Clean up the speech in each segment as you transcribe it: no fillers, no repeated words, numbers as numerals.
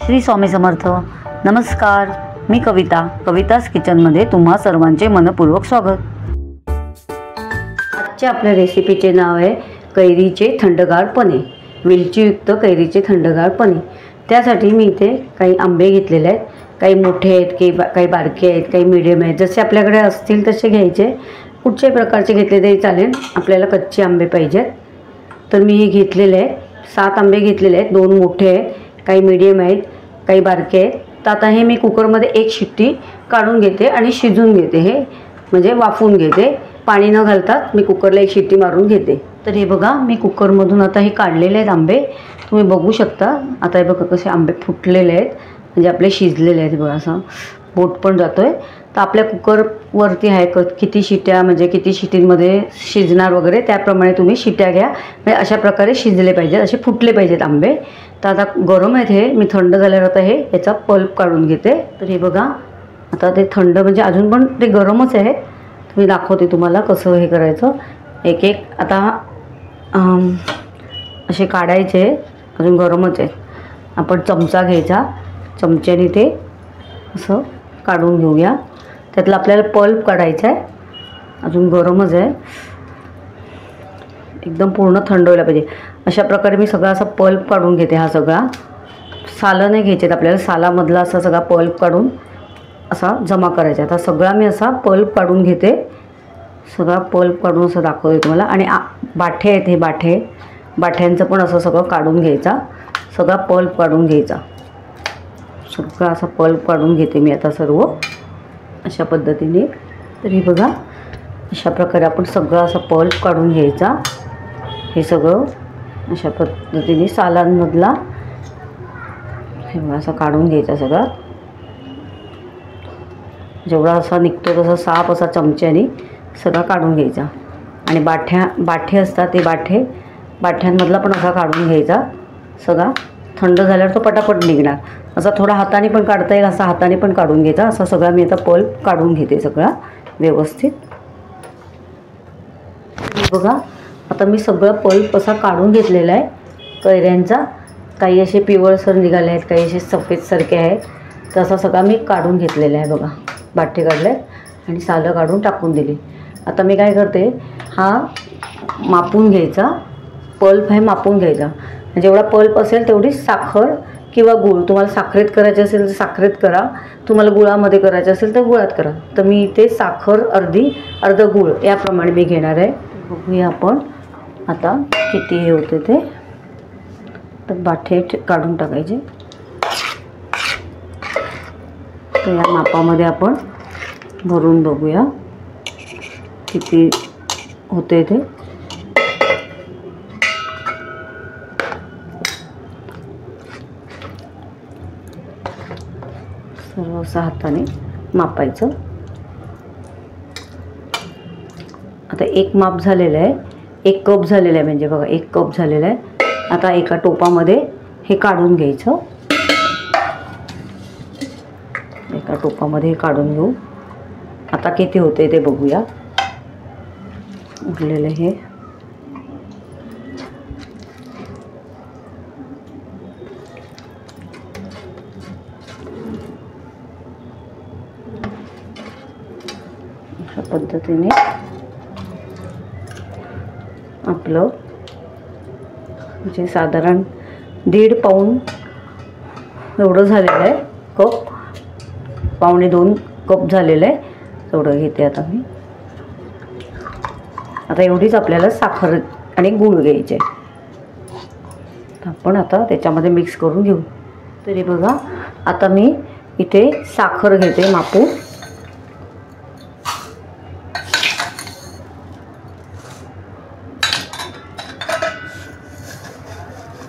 श्री स्वामी समर्थ. नमस्कार, मी कवितास किचनमध्ये तुम्हा सर्वांचे मनपूर्वक स्वागत. आजच्या आपल्या रेसिपीचे नाव आहे कैरीचे थंडगार पने, वेलचीयुक्त कैरीचे थंडगार पने. त्यासाठी मी इथे काही आंबे घेतलेले आहेत. काही मोठे आहेत, काही बारके आहेत, काही मीडियम आहेत. जसे आपल्याकडे असतील तसे घ्यायचे. कुठच्याही प्रकारचे घेतले तरी चालेल. आपल्याला कच्चे आंबे पाहिजेत. तर मी हे घेतलेले आहेत. 7 आंबे घेतलेले आहेत. 2 मोठे आहेत, काही मीडियम आहेत, काही बारके आहेत. तर आता हे मी कुकरमध्ये 1 शिट्टी काढून घेते आणि शिजून घेते. हे म्हणजे वाफवून घेते. पाणी न घालता मी कुकरला 1 शिट्टी मारून घेते. तर हे बघा, मी कुकरमधून आता हे काढलेले आहेत आंबे. तुम्ही बघू शकता. आता हे बघा कसे आंबे फुटलेले आहेत, म्हणजे आपले शिजलेले आहेत. बघा असं बोट पण जातो आहे. तर आपल्या कुकरवरती आहे किती शिट्ट्या, म्हणजे किती शिट्टींमध्ये शिजणार वगैरे, त्याप्रमाणे तुम्ही शिट्ट्या घ्या. म्हणजे अशा प्रकारे शिजले पाहिजेत, असे फुटले पाहिजेत आंबे. तर आता गरम आहेत हे. मी थंड झाल्यावर आता हे याचा पल्प काढून घेते. तर हे बघा, आता ते थंड म्हणजे अजून पण ते गरमच आहेत. मी दाखवते तुम्हाला कसं हे करायचं. एक आता असे काढायचे. अजून गरमच आहेत. आपण चमचा घ्यायचा, चमच्याने ते असं काढून घेऊया. त्यातलं आपल्याला पल्प काढायचा आहे. अजून गरमच आहे. एकदम पूर्ण थंड व्हायला पाहिजे. अशा प्रकारे मी सगळा असा पल्प काढून घेते. हा सगळा सालं नाही घ्यायचे आपल्याला. सालामधला असा सगळा पल्प काढून असा जमा करायचा. आता सगळा मी असा पल्प काढून घेते. सगळा पल्प काढून असं दाखवते तुम्हाला. आणि बाठे आहेत, हे बाठ्यांचं पण असं सगळं काढून घ्यायचा. सगळा पल्प काढून घ्यायचा. सगळा असा पल्प काढून घेते मी आता सर्व अशा पद्धतीने. तर हे बघा, अशा प्रकारे आपण सगळं असा पल्प काढून घ्यायचा. हे सगळं अशा पद्धतीने सालांमधला हे बघा असं काढून घ्यायचा. सगळा जेवढा असा निघतो तसा साफ असा चमच्याने सगळा काढून घ्यायचा. आणि बाठे असतात ते बाठ्यांमधला पण असा काढून घ्यायचा. सगळा थंड झाल्यावर तो पटापट निघणार. असा थोडा हाताने पण काढता येईल, असा हाताने पण काढून घ्यायचा. असा सगळा मी आता पल्प काढून घेते सगळा व्यवस्थित. बघा, आता मी सगळं पल्प असा काढून घेतलेला आहे कैऱ्यांचा. काही असे पिवळसर निघाले आहेत, काही असे सफेदसारखे आहेत. तसा सगळा मी काढून घेतलेला आहे. बघा, बाठे काढले आणि सालं काढून टाकून दिली. आता मी काय करते, हा मापून घ्यायचा. पल्प आहे मापून घ्यायचा. जेवढा पल्प असेल तेवढी साखर किंवा गूळ. तुम्हाला साखरेत करायचे असेल तर साखरेत करा. तुम्हाला गुळामध्ये करायचं असेल तर गुळात करा. तर मी इथे साखर अर्ध गूळ याप्रमाणे मी घेणार आहे. बघूया आपण आता किती हे होते ते. तर बाठे काढून टाकायचे. तर या मापामध्ये आपण भरून बघूया किती होते ते. सर्व असं हाताने मापायचं. आता 1 माप झालेलं आहे. 1 कप झालेला आहे, म्हणजे बघा 1 कप झालेला आहे. आता एका टोपामध्ये हे काढून घ्यायचं. एका टोपामध्ये हे काढून घेऊ. आता किती होते ते बघूया. उरलेले हे अशा पद्धतीने आपलं म्हणजे साधारण 1.5 पाऊण एवढं झालेलं आहे. कप, 1.25-2 कप झालेलं आहे. तेवढं घेते आता मी. आता एवढीच आपल्याला साखर आणि गूळ घ्यायचे. आपण आता त्याच्यामध्ये मिक्स करून घेऊ. तरी बघा, आता मी इथे साखर घेते मापून.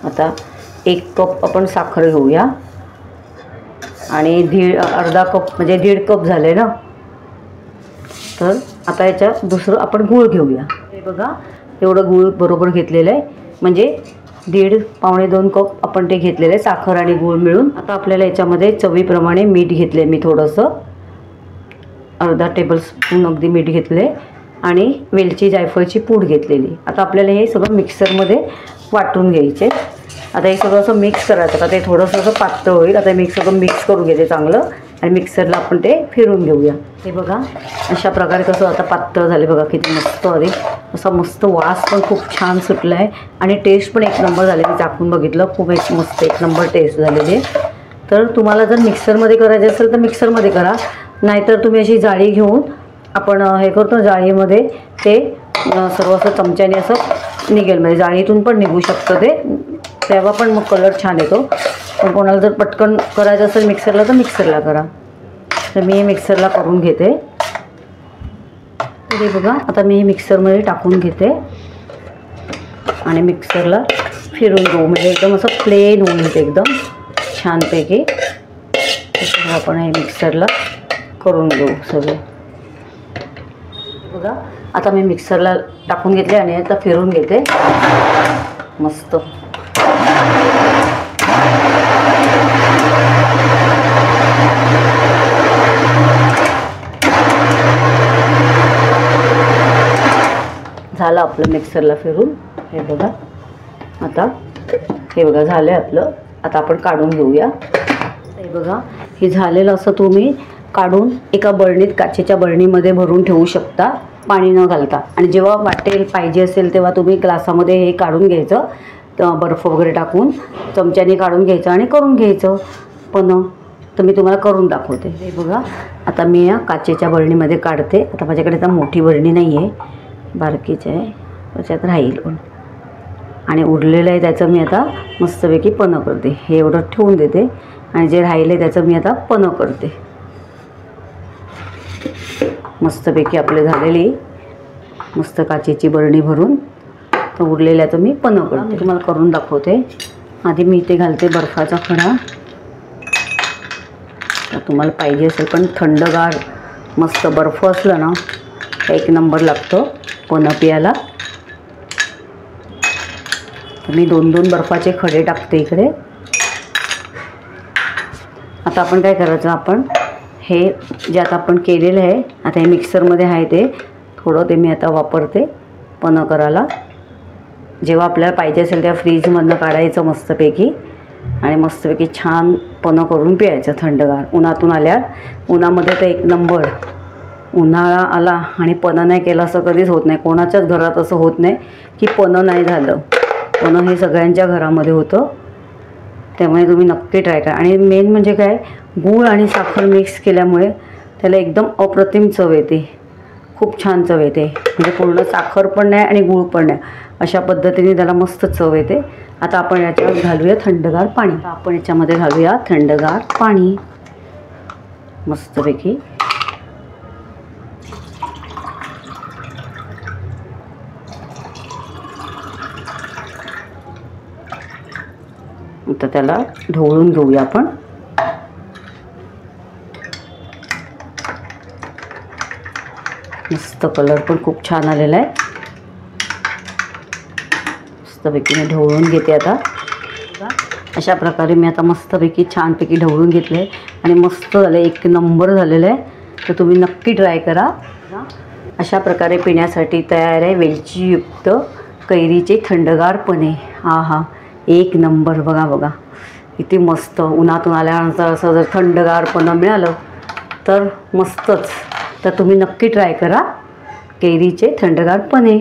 आता 1 कप आपण साखर घेऊया. आणि अर्धा कप म्हणजे 1.5 कप झाले ना. तर आता याच्यात दुसरं आपण गूळ घेऊया. हे बघा, एवढं गूळ बरोबर घेतलेलं आहे. म्हणजे 1.5-1.25-2 कप आपण ते घेतलेलं आहे, साखर आणि गूळ मिळून. आता आपल्याला याच्यामध्ये चवीप्रमाणे मीठ घेतले मी थोडंसं. अर्धा टेबलस्पून अगदी मीठ घेतले. आणि वेलची जायफळची पूड घेतलेली. आता आपल्याला हे सगळं मिक्सरमध्ये वाटून घ्यायचे. आता हे सगळं असं मिक्स करायचं. आता ते थोडंसं असं पातळ होईल. आता मी सगळं मिक्स करून घेते चांगलं आणि मिक्सरला आपण ते फिरून घेऊया. हे बघा अशा प्रकारे कसं आता पातळ झाले बघा, किती मस्त आले. असा मस्त वास पण खूप छान सुटला आहे आणि टेस्ट पण एक नंबर झाले. मी चाखून बघितलं, खूप एक मस्त एक नंबर टेस्ट झालेली. तर तुम्हाला जर मिक्सरमध्ये करायचे असेल तर मिक्सरमध्ये करा, नाहीतर तुम्ही अशी जाळी घेऊन आपण हे करतो जाळीमध्ये ते सर्व असं चमच्याने असं निघेल, म्हणजे जाळीतून पण निघू शकतं ते, तेव्हा पण मग कलर छान येतो. पण कोणाला जर पटकन करायचं असेल मिक्सरला तर मिक्सरला करा. तर मी मिक्सरला करून घेते. हे बघा आता मी मिक्सरमध्ये टाकून घेते आणि मिक्सरला फिरून घेऊ, म्हणजे एकदम असं प्लेन होईल ते एकदम छानपैकी. आपण हे मिक्सरला करून घेऊ सगळे. बघा आता मी मिक्सरला टाकून घेतले आणि आता फिरून घेते मस्त. झालं आपलं मिक्सरला फिरून. हे बघा आता हे बघा झालं आपलं. आता आपण काढून घेऊया. हे बघा हे झालेलं असं तुम्ही काढून एका बरणीत, काचेच्या बरणीमध्ये भरून ठेवू शकता पाणी न घालता. आणि जेव्हा वाटेल पाहिजे असेल तेव्हा तुम्ही ग्लासामध्ये हे काढून घ्यायचं, बर्फ वगैरे टाकून चमच्याने काढून घ्यायचं आणि करून घ्यायचं. पण तर मी तुम्हाला करून दाखवते. हे बघा आता मी या काचेच्या बरणीमध्ये काढते. आता माझ्याकडे आता मोठी बरणी नाही आहे, बारकीच आहे, त्याच्यात राहील पण. आणि उरलेलं आहे त्याचं मी आता मस्तपैकी पन्हं करते. हे एवढं ठेवून देते आणि जे राहिलं आहे त्याचं मी आता पन्हं करते. मस्तपैकी आपले झालेली मस्त काचेची बरणी भरून तर उरलेल्याचं मी पन्हं करते. मी तुम्हाला करून दाखवते. आधी मी इथे घालते बर्फाचा खडा. तर तुम्हाला पाहिजे असेल पण थंडगार मस्त बर्फ असलं ना एक नंबर लागतं पन्हं प्यायला. तर मी 2-2 बर्फाचे खडे टाकते इकडे. आता आपण काय करायचं, आपण हे जे आता आपण केलेलं आहे आता हे मिक्सरमध्ये आहे ते थोडं ते मी आता वापरते पन्हं करायला. जेव्हा आपल्याला पाहिजे असेल तेव्हा फ्रीजमधनं काढायचं मस्तपैकी आणि मस्तपैकी छान पन्हं करून प्यायचं थंडगार. उन्हातून आल्यावर, उन्हामध्ये तर एक नंबर. उन्हाळा आला आणि पन्हं नाही केलं असं कधीच होत नाही. कोणाच्याच घरात असं होत नाही की पन्हं नाही झालं. पन्हं हे सगळ्यांच्या घरामध्ये होतं, त्यामुळे तुम्ही नक्की ट्राय करा. आणि मेन म्हणजे काय, गूळ आणि साखर मिक्स केल्यामुळे त्याला एकदम अप्रतिम चव येते, खूप छान चव येते. म्हणजे पूर्ण साखर पण नाही आणि गूळ पण नाही, अशा पद्धतीने त्याला मस्त चव येते. आता आपण याच्यावर घालूया थंडगार पाणी. आपण याच्यामध्ये घालूया थंडगार पाणी मस्तपैकी. आता त्याला ढवळून घेऊया आपण. मस्त कलर पण खूप छान आलेला आहे. मस्तपैकी मी ढवळून घेते आता. अशा प्रकारे मी आता मस्तपैकी छानपैकी ढवळून घेतले आणि मस्त झालं, एक नंबर झालेलं आहे. तर तुम्ही नक्की ट्राय करा. अशा प्रकारे पिण्यासाठी तयार आहे वेलचीयुक्त कैरीचे थंडगार पन्हे. हा हा एक नंबर. बघा बघा किती मस्त. उन्हातून आल्यानंतर असं जर थंडगार पन्हं मिळालं तर मस्तच. तर तुम्ही नक्की ट्राय करा कैरीचे थंडगार पन्हे.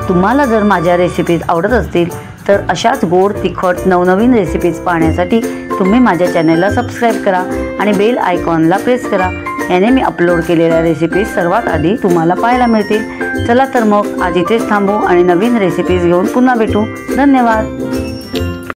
तुम्हाला जर माझ्या रेसिपीज आवडत असतील तर अशाच गोड तिखट नवनवीन रेसिपीज पाहण्यासाठी तुम्ही माझ्या चॅनलला सबस्क्राईब करा आणि बेल आयकॉनला प्रेस करा। याने मी अपलोड केलेल्या रेसिपीज सर्वात आधी तुम्हाला पाहायला मिळतील। चला तर मग आज इथेच थांबू आणि नवीन रेसिपीज घेऊन पुन्हा भेटू। धन्यवाद।